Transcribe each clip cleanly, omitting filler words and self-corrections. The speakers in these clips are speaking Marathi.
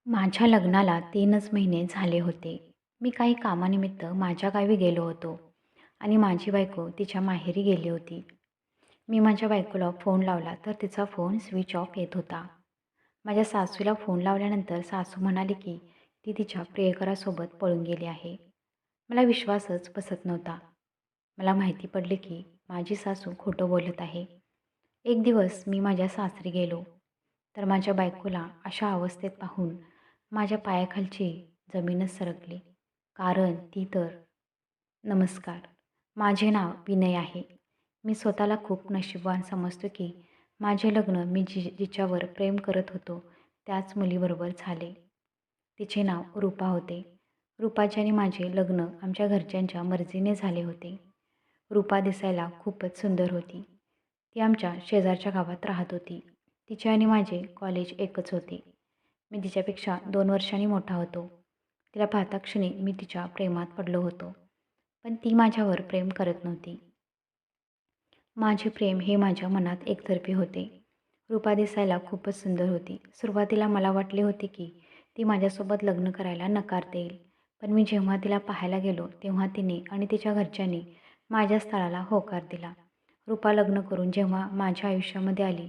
माझ्या लग्नाला 3च महिने झाले होते. मी काही कामानिमित्त माझ्या गावी गेलो होतो आणि माझी बायको तिच्या माहेरी गेली होती. मी माझ्या बायकोला फोन लावला तर तिचा फोन स्विच ऑफ येत होता. माझ्या सासूला फोन लावल्यानंतर सासू म्हणाली की ती तिच्या प्रियकरासोबत पळून गेली आहे. मला विश्वासच बसत नव्हता. मला माहिती पडले की माझी सासू खोटं बोलत आहे. एक दिवस मी माझ्या सासरी गेलो, तर माझ्या बायकोला अशा अवस्थेत पाहून माझ्या पायाखालची जमीनच सरकली. कारण ती तर नमस्कार. माझे नाव विनय आहे. मी स्वतःला खूप नशीबवान समजतो की माझे लग्न मी जिच्यावर प्रेम करत होतो त्याच मुलीबरोबर झाले. तिचे नाव रूपा होते. रूपाचे आणि माझे लग्न आमच्या घरच्यांच्या मर्जीने झाले होते. रूपा दिसायला खूपच सुंदर होती. ती आमच्या शेजारच्या गावात राहत होती. तिचे आणि माझे कॉलेज एकच होते. मी तिच्यापेक्षा 2 वर्षांनी मोठा होतो. तिला पाहता क्षणी मी तिच्या प्रेमात पडलो होतो. पण ती माझ्यावर प्रेम करत नव्हती. माझे प्रेम हे माझ्या मनात एकतर्फी होते. रूपा दिसायला खूपच सुंदर होती. सुरुवातीला मला वाटले होते की ती माझ्यासोबत लग्न करायला नकार देईल. पण मी जेव्हा तिला पाहायला गेलो तेव्हा तिने आणि तिच्या घरच्यांनी माझ्या स्थळाला होकार दिला. रूपा लग्न करून जेव्हा माझ्या आयुष्यामध्ये आली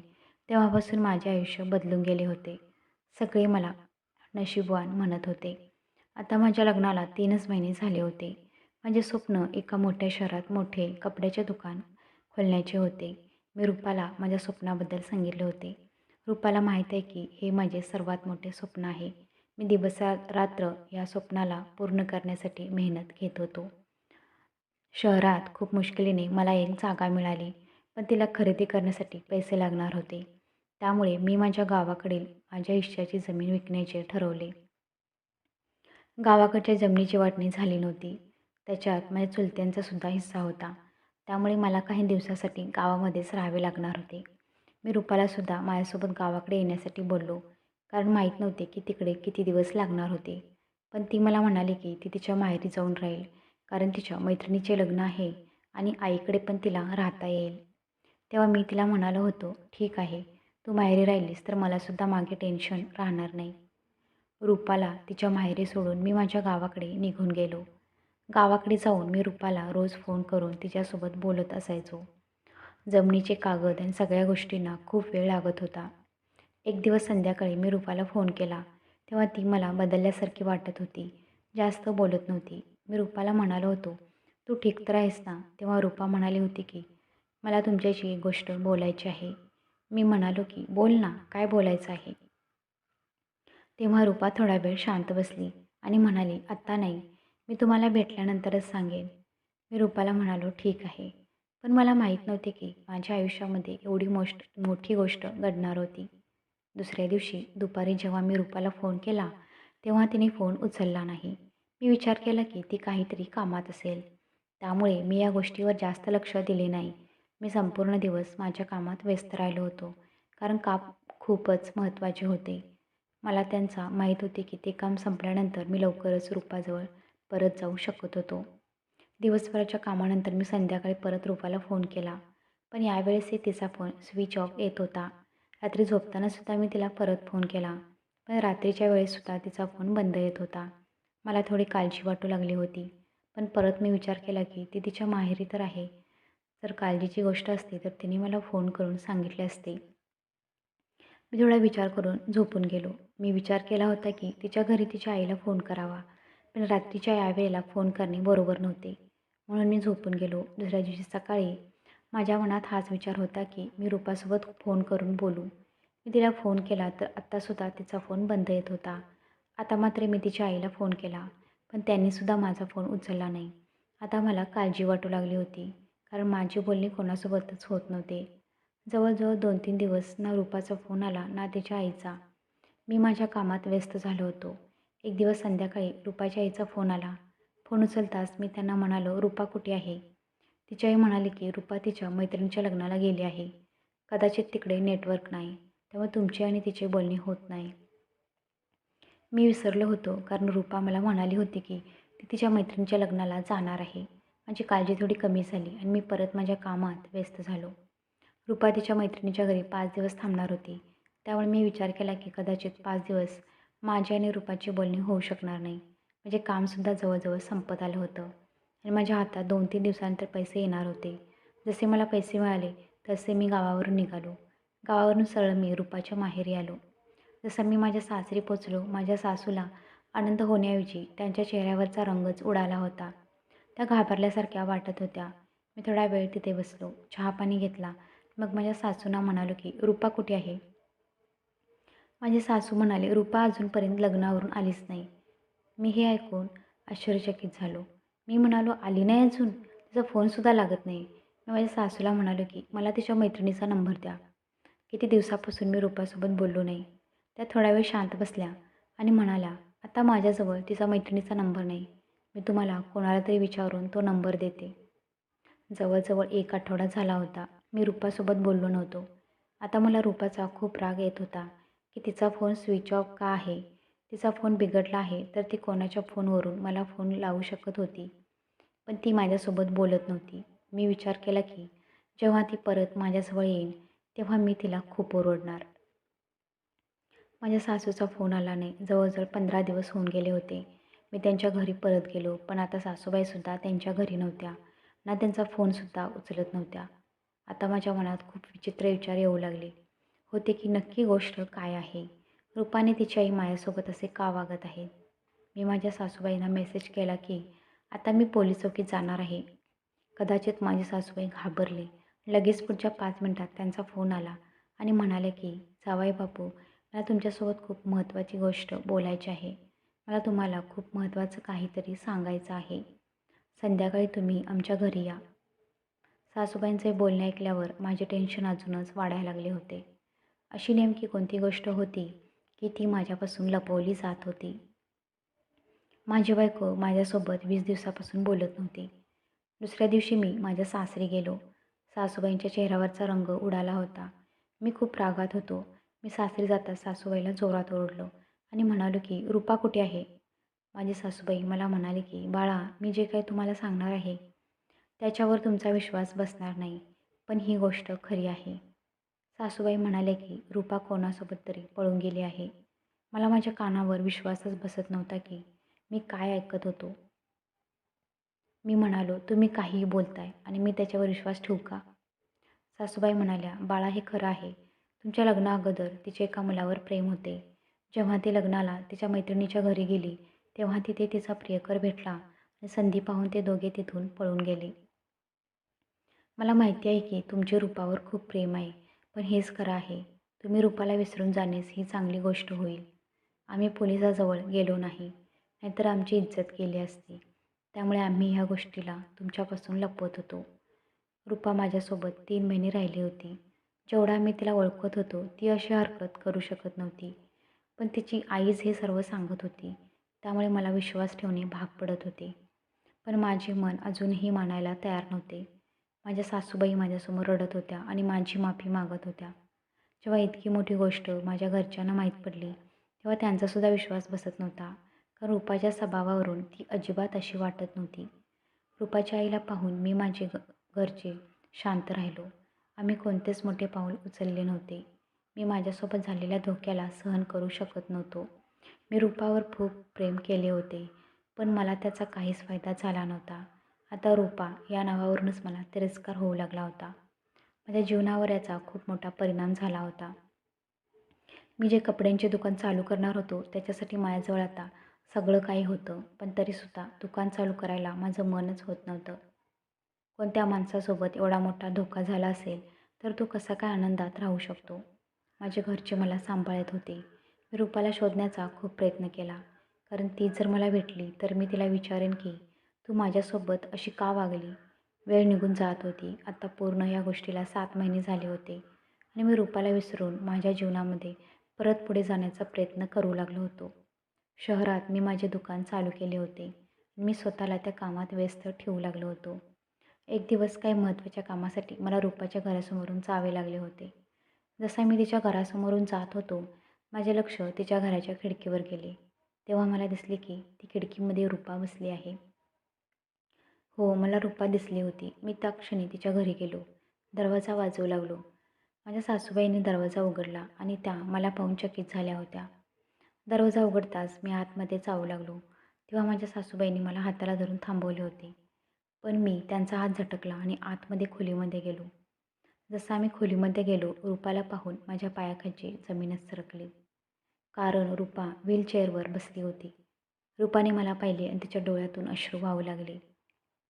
तेव्हापासून माझे आयुष्य बदलून गेले होते. सगळे मला नशीबवान म्हणत होते. आता माझ्या लग्नाला 3च महिने झाले होते. माझे स्वप्न एका मोठ्या शहरात मोठे कपड्याचे दुकान खोलण्याचे होते. मी रूपाला माझ्या स्वप्नाबद्दल सांगितले होते. रूपाला माहीत आहे की हे माझे सर्वात मोठे स्वप्न आहे. मी दिवस रात्र या स्वप्नाला पूर्ण करण्यासाठी मेहनत घेत होतो. शहरात खूप मुश्किलीने मला एक जागा मिळाली, पण तिला खरेदी करण्यासाठी पैसे लागणार होते. त्यामुळे मी माझ्या गावाकडील माझ्या हिश्श्याची जमीन विकण्याचे ठरवले. गावाकडच्या जमिनीची वाटणी झाली नव्हती. त्याच्यात माझ्या चुलत्यांचा सुद्धा हिस्सा होता. त्यामुळे मला काही दिवसासाठी गावामध्येच राहावे लागणार होते. मी रुपालासुद्धा माझ्यासोबत गावाकडे येण्यासाठी बोललो, कारण माहीत नव्हते की तिकडे किती दिवस लागणार होते. पण ती मला म्हणाली की ती तिच्या माहेरी जाऊन राहील, कारण तिच्या मैत्रिणीचे लग्न आहे आणि आईकडे पण तिला राहता येईल. तेव्हा मी तिला म्हणालो होतो, ठीक आहे, तू माहेरी राहिलीस तर मलासुद्धा मागे टेन्शन राहणार नाही. रूपाला तिच्या माहेरी सोडून मी माझ्या गावाकडे निघून गेलो. गावाकडे जाऊन मी रूपाला रोज फोन करून तिच्यासोबत बोलत असायचो. जमिनीचे कागद आणि सगळ्या गोष्टींना खूप वेळ लागत होता. एक दिवस संध्याकाळी मी रूपाला फोन केला, तेव्हा ती मला बदलल्यासारखी वाटत होती. जास्त बोलत नव्हती. मी रूपाला म्हणालो होतो, तू ठीक तर आहेस ना? तेव्हा रूपा म्हणाली होती की मला तुमच्याशी एक गोष्ट बोलायची आहे. मी म्हणालो की बोल ना, काय बोलायचं आहे? तेव्हा रूपा थोडा वेळ शांत बसली आणि म्हणाली, आत्ता नाही, मी तुम्हाला भेटल्यानंतरच सांगेन. मी रूपाला म्हणालो, ठीक आहे. पण मला माहीत नव्हते की माझ्या आयुष्यामध्ये एवढी मोठी गोष्ट घडणार होती. दुसऱ्या दिवशी दुपारी जेव्हा मी रूपाला फोन केला तेव्हा तिने फोन उचलला नाही. मी विचार केला की ती काहीतरी कामात असेल. त्यामुळे मी या गोष्टीवर जास्त लक्ष दिले नाही. मी संपूर्ण दिवस माझ्या कामात व्यस्त राहिलो होतो, कारण काम खूपच महत्त्वाचे होते. मला त्यांचा माहीत होते की ते काम संपल्यानंतर मी लवकरच रूपाजवळ परत जाऊ शकत होतो. दिवसभराच्या कामानंतर मी संध्याकाळी परत रूपाला फोन केला, पण यावेळेसही तिचा फोन स्विच ऑफ येत होता. रात्री झोपतानासुद्धा मी तिला परत फोन केला, पण रात्रीच्या वेळेससुद्धा तिचा फोन बंद येत होता. मला थोडी काळजी वाटू लागली होती, पण परत मी विचार केला की ती तिच्या माहेरी तर आहे. जर काळजीची गोष्ट असती तर तिने मला फोन करून सांगितले असते. मी थोडा विचार करून झोपून गेलो. मी विचार केला होता की तिच्या घरी तिच्या आईला फोन करावा, पण रात्रीच्या यावेळेला फोन करणे बरोबर नव्हते. म्हणून मी झोपून गेलो. दुसऱ्या दिवशी सकाळी माझ्या मनात हाच विचार होता की मी रूपासोबत फोन करून बोलू. मी तिला फोन केला तर आत्तासुद्धा तिचा फोन बंद येत होता. आता मात्र मी तिच्या आईला फोन केला, पण त्यांनीसुद्धा माझा फोन उचलला नाही. आता मला काळजी वाटू लागली होती, कारण माझे बोलणे कोणासोबतच होत नव्हते. जवळजवळ 2-3 दिवस ना रूपाचा फोन आला ना तिच्या आईचा. मी माझ्या कामात व्यस्त झालो होतो. एक दिवस संध्याकाळी रूपाच्या आईचा फोन आला. फोन उचलताच मी त्यांना म्हणालो, रूपा कुठे आहे? तिची आई म्हणाली की रूपा तिच्या मैत्रिणीच्या लग्नाला गेली आहे. कदाचित तिकडे नेटवर्क नाही, त्यामुळे तुमचे आणि तिचे बोलणे होत नाही. मी विसरलो होतो, कारण रूपा मला म्हणाली होती की ती तिच्या मैत्रिणीच्या लग्नाला जाणार आहे. माझी काळजी थोडी कमी झाली आणि मी परत माझ्या कामात व्यस्त झालो. रूपा तिच्या मैत्रिणीच्या घरी 5 दिवस थांबणार होती. त्यामुळे मी विचार केला की कदाचित 5 दिवस माझी आणि रुपाची बोलणी होऊ शकणार नाही. म्हणजे कामसुद्धा जवळजवळ संपत आलं होतं आणि माझ्या हातात 2-3 दिवसानंतर पैसे येणार होते. जसे मला पैसे मिळाले तसे मी गावावरून निघालो. गावावरून सरळ मी रुपाच्या माहेरी आलो. जसं मी माझ्या सासरी पोचलो, माझ्या सासूला आनंद होण्याऐवजी त्यांच्या चेहऱ्यावरचा रंगच उडाला होता. त्या घाबरल्यासारख्या वाटत होत्या. मी थोडा वेळ तिथे बसलो, चहा-पाणी घेतला. मग माझ्या सासूंना म्हणालो की "रुपा कुठे आहे?" माझे सासू म्हणाले, "रुपा अजूनपर्यंत लग्नावरून आलीच नाही." मी हे ऐकून आश्चर्यचकित झालो. मी म्हणालो, "आली नाही अजून? तिचा फोनसुद्धा लागत नाही." मी माझ्या सासूला म्हणालो की "मला तिच्या मैत्रिणीचा नंबर द्या." किती दिवसापासून मी रुपासोबत बोललो नाही. त्या थोडा वेळ शांत बसल्या आणि म्हणाल्या, "आता माझ्याजवळ तिचा मैत्रिणीचा नंबर नाही. मी तुम्हाला कोणाला तरी विचारून तो नंबर देते." जवळजवळ 1 आठवडा झाला होता. मी रुपासोबत बोललो नव्हतो. आता मला रुपाचा खूप राग येत होता की तिचा फोन स्विच ऑफ का आहे? तिचा फोन बिघडला आहे तर ती कोणाच्या फोनवरून मला फोन लावू शकत होती. पण ती माझ्यासोबत बोलत नव्हती. मी विचार केला की जेव्हा ती परत माझ्याजवळ येईल तेव्हा मी तिला खूप ओरडणार. माझ्या सासूचा फोन आला नाही. जवळजवळ 15 दिवस होऊन गेले होते. मी त्यांच्या घरी परत गेलो, पण आता सासूबाईसुद्धा त्यांच्या घरी नव्हत्या. ना त्यांचा फोनसुद्धा उचलत नव्हत्या. आता माझ्या मनात खूप विचित्र विचार येऊ लागले होते की नक्की गोष्ट काय आहे? रूपाने तिची आई माझ्यासोबत असे का वागत आहे? मी माझ्या सासूबाईंना मेसेज केला की आता मी पोलीस चौकीत जाणार आहे. कदाचित माझी सासूबाई घाबरली. लगेच पुढच्या 5 मिनिटात त्यांचा फोन आला आणि म्हणाले की "जावई बापू, मला तुमच्यासोबत खूप महत्त्वाची गोष्ट बोलायची आहे. मला तुम्हाला खूप महत्त्वाचं काहीतरी सांगायचं आहे. संध्याकाळी तुम्ही आमच्या घरी या." सासूबाईंचे बोलणे ऐकल्यावर माझे टेन्शन अजूनच वाढायला लागले होते. अशी नेमकी कोणती गोष्ट होती की ती माझ्यापासून लपवली जात होती? माझी बायको माझ्यासोबत 20 दिवसापासून बोलत नव्हती. दुसऱ्या दिवशी मी माझ्या सासरी गेलो. सासूबाईंच्या चेहऱ्यावरचा रंग उडाला होता. मी खूप रागात होतो. मी सासरी जाताच सासूबाईला जोरात ओरडलो आणि म्हणालो की "रुपा कुठे आहे?" माझी सासूबाई मला म्हणाली की "बाळा, मी जे काही तुम्हाला सांगणार आहे त्याच्यावर तुमचा विश्वास बसणार नाही, पण ही गोष्ट खरी आहे." सासूबाई म्हणाल्या की "रुपा कोणासोबत तरी पळून गेली आहे." मला माझ्या कानावर विश्वासच बसत नव्हता की मी काय ऐकत होतो. मी म्हणालो, "तुम्ही काहीही बोलताय आणि मी त्याच्यावर विश्वास ठेवू का?" सासूबाई म्हणाल्या, "बाळा, हे खरं आहे. तुमच्या लग्नाअगोदर तिचे एका मुलावर प्रेम होते. जेव्हा ती लग्नाला तिच्या मैत्रिणीच्या घरी गेली, तेव्हा तिथे तिचा प्रियकर भेटला आणि संधी पाहून ते दोघे तिथून पळून गेले. मला माहिती आहे की तुमचे रुपावर खूप प्रेम आहे, पण हेच खरं आहे. तुम्ही रुपाला विसरून जाणेच ही चांगली गोष्ट होईल. आम्ही पोलिसाजवळ गेलो नाही, नाहीतर आमची इज्जत गेली असती. त्यामुळे आम्ही ह्या गोष्टीला तुमच्यापासून लपवत होतो." रुपा माझ्यासोबत 3 महिने राहिली होती. जेवढा मी तिला ओळखत होतो ती अशी हरकत करू शकत नव्हती. पण तिची आईच हे सर्व सांगत होती. त्यामुळे मला विश्वास ठेवणे भाग पडत होते. पण माझे मन अजूनही मानायला तयार नव्हते. माझ्या सासूबाई माझ्यासमोर रडत होत्या आणि माझी माफी मागत होत्या. जेव्हा इतकी मोठी गोष्ट माझ्या घरच्यांना माहीत पडली, तेव्हा त्यांचासुद्धा विश्वास बसत नव्हता. कारण रुपाच्या स्वभावावरून ती अजिबात अशी वाटत नव्हती. रुपाच्या आईला पाहून मी माझे घरचे शांत राहिलो. आम्ही कोणतेच मोठे पाऊल उचलले नव्हते. मी माझ्यासोबत झालेल्या धोक्याला सहन करू शकत नव्हतो. मी रुपावर खूप प्रेम केले होते, पण मला त्याचा काहीच फायदा झाला नव्हता. आता रुपा या नावावरूनच मला तिरस्कार होऊ लागला होता. माझ्या जीवनावर याचा खूप मोठा परिणाम झाला होता. मी जे कपड्यांचे दुकान चालू करणार होतो त्याच्यासाठी माझ्याजवळ आता सगळं काही होतं, पण तरीसुद्धा दुकान चालू करायला माझं मनच होत नव्हतं. कोणत्या माणसासोबत एवढा मोठा धोका झाला असेल तर तो कसा काय आनंदात राहू शकतो? माझे घरचे मला सांभाळत होते. मी रुपाला शोधण्याचा खूप प्रयत्न केला, कारण ती जर मला भेटली तर मी तिला विचारेन की तू माझ्यासोबत अशी का वागली? वेळ निघून जात होती. आता पूर्ण या गोष्टीला 7 महिने झाले होते आणि मी रुपाला विसरून माझ्या जीवनामध्ये परत पुढे जाण्याचा प्रयत्न करू लागलो होतो. शहरात मी माझे दुकान चालू केले होते. मी स्वतःला त्या कामात व्यस्त ठेवू लागलो होतो. एक दिवस काही महत्त्वाच्या कामासाठी मला रुपाच्या घरासमोरून जावे लागले होते. जसा मी तिच्या घरासमोरून जात होतो, माझे लक्ष तिच्या घराच्या खिडकीवर गेले. तेव्हा मला दिसले की ती खिडकीमध्ये रुपा बसली आहे. हो, मला रुपा दिसली होती. मी त्या क्षणी तिच्या घरी गेलो. दरवाजा वाजवू लागलो. माझ्या सासूबाईंनी दरवाजा उघडला आणि त्या मला पाहून चकित झाल्या होत्या. दरवाजा उघडताच मी आतमध्ये चावू लागलो. तेव्हा माझ्या सासूबाईंनी मला हाताला धरून थांबवले होते. पण मी त्यांचा हात झटकला आणि आतमध्ये खोलीमध्ये गेलो. जसं आम्ही खोलीमध्ये गेलो, रूपाला पाहून माझ्या पायाखालची जमीनच सरकली. कारण रूपा व्हीलचेअरवर बसली होती. रूपाने मला पाहिले आणि तिच्या डोळ्यातून अश्रू वाहू लागले.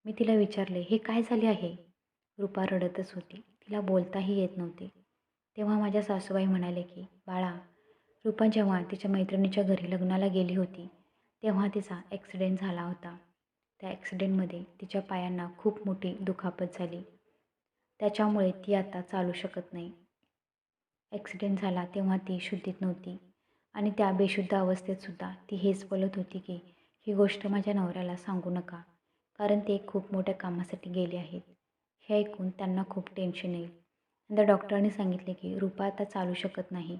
मी तिला विचारले, हे काय झाले आहे? रूपा रडतच होती. तिला बोलताही येत नव्हते. तेव्हा माझ्या सासूबाई म्हणाले की, बाळा, रूपा जेव्हा तिच्या मैत्रिणीच्या घरी लग्नाला गेली होती, तेव्हा तिचा ॲक्सिडेंट झाला होता. त्या ॲक्सिडेंटमध्ये तिच्या पायांना खूप मोठी दुखापत झाली. त्याच्यामुळे ती आता चालू शकत नाही. ॲक्सिडेंट झाला तेव्हा ती शुद्धीत नव्हती आणि त्या बेशुद्ध अवस्थेतसुद्धा ती हेच बोलत होती की, ही गोष्ट माझ्या नवऱ्याला सांगू नका, कारण ते खूप मोठ्या कामासाठी गेले आहेत. हे ऐकून त्यांना खूप टेन्शन येईल. नंतर डॉक्टरांनी सांगितले की रूपा आता चालू शकत नाही.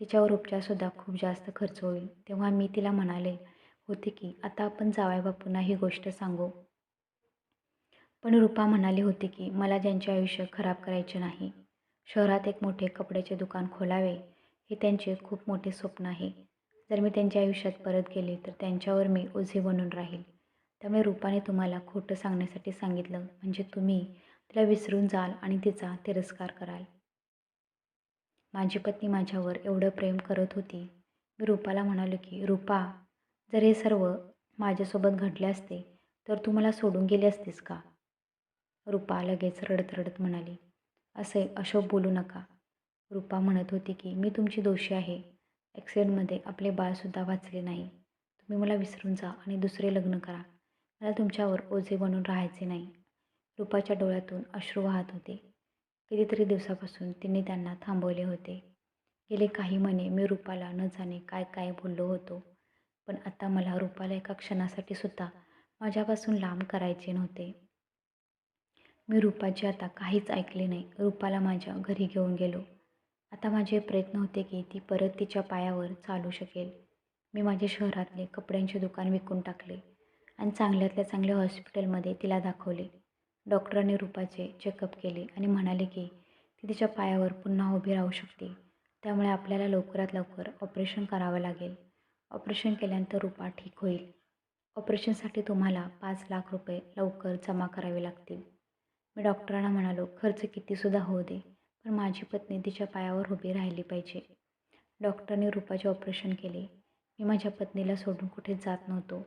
तिच्यावर उपचारसुद्धा खूप जास्त खर्च होईल. तेव्हा मी तिला म्हणाले होते की आता आपण जावईबापूंना ही गोष्ट सांगू. पण रूपा म्हणाली होती की मला ज्यांचे आयुष्य खराब करायचे नाही. शहरात एक मोठे कपड्याचे दुकान खोलावे हे त्यांचे खूप मोठे स्वप्न आहे. जर मी त्यांच्या आयुष्यात परत गेले तर त्यांच्यावर मी ओझे बनून राहील. त्यामुळे रूपाने तुम्हाला खोटं सांगण्यासाठी सांगितलं, म्हणजे तुम्ही तिला विसरून जाल आणि तिचा तिरस्कार कराल. माझी पत्नी माझ्यावर एवढं प्रेम करत होती. मी रूपाला म्हणालो की रूपा, जर हे सर्व माझ्यासोबत घडले असते तर तू मला सोडून गेली असतीस का? रूपा लगेच रडत रडत म्हणाली, असे अशोक बोलू नका. रूपा म्हणत होती की मी तुमची दोषी आहे. ॲक्सिडेंटमध्ये आपले बाळसुद्धा वाचले नाही. तुम्ही मला विसरून जा आणि दुसरे लग्न करा. मला तुमच्यावर ओझे बनून राहायचे नाही. रूपाच्या डोळ्यातून अश्रू वाहत होते. कितीतरी दिवसापासून तिने त्यांना थांबवले होते. गेले काही महिने मी रूपाला न जाणे काय काय बोललो होतो. पण आता मला रूपाला एका क्षणासाठी सुद्धा माझ्यापासून लांब करायचे नव्हते. मी रूपाचे आता काहीच ऐकले नाही. रूपाला माझ्या घरी घेऊन गेलो. आता माझे प्रयत्न होते की ती परत तिच्या पायावर चालू शकेल. मी माझे शहरातले कपड्यांचे दुकान विकून टाकले आणि चांगल्यातल्या चांगल्या हॉस्पिटलमध्ये तिला दाखवले. डॉक्टरांनी रूपाचे चेकअप केले आणि म्हणाले की ती तिच्या पायावर पुन्हा उभी राहू शकते. त्यामुळे आपल्याला लवकरात लवकर ऑपरेशन करावं लागेल. ऑपरेशन केल्यानंतर रूपा ठीक होईल. ऑपरेशनसाठी तुम्हाला 5 लाख रुपये लवकर जमा करावे लागतील. मी डॉक्टरांना म्हणालो, खर्च कितीसुद्धा होऊ दे, पण माझी पत्नी तिच्या पायावर उभी राहिली पाहिजे. डॉक्टरने रूपाचे ऑपरेशन केले. मी माझ्या पत्नीला सोडून कुठेच जात नव्हतो.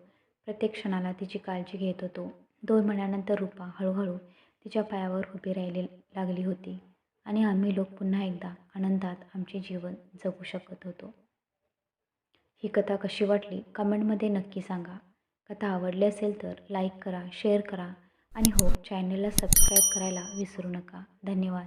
प्रत्येक क्षणाला तिची काळजी घेत होतो. 2 महिन्यानंतर रूपा हळूहळू तिच्या पायावर उभी राहायला लागली होती आणि आम्ही लोक पुन्हा एकदा आनंदात आमचे जीवन जगू शकत होतो. ही कथा कशी वाटली कमेंटमध्ये नक्की सांगा. कथा आवडली असेल तर लाईक करा, शेअर करा आणि हो, चॅनलला सबस्क्राईब करायला विसरू नका. धन्यवाद.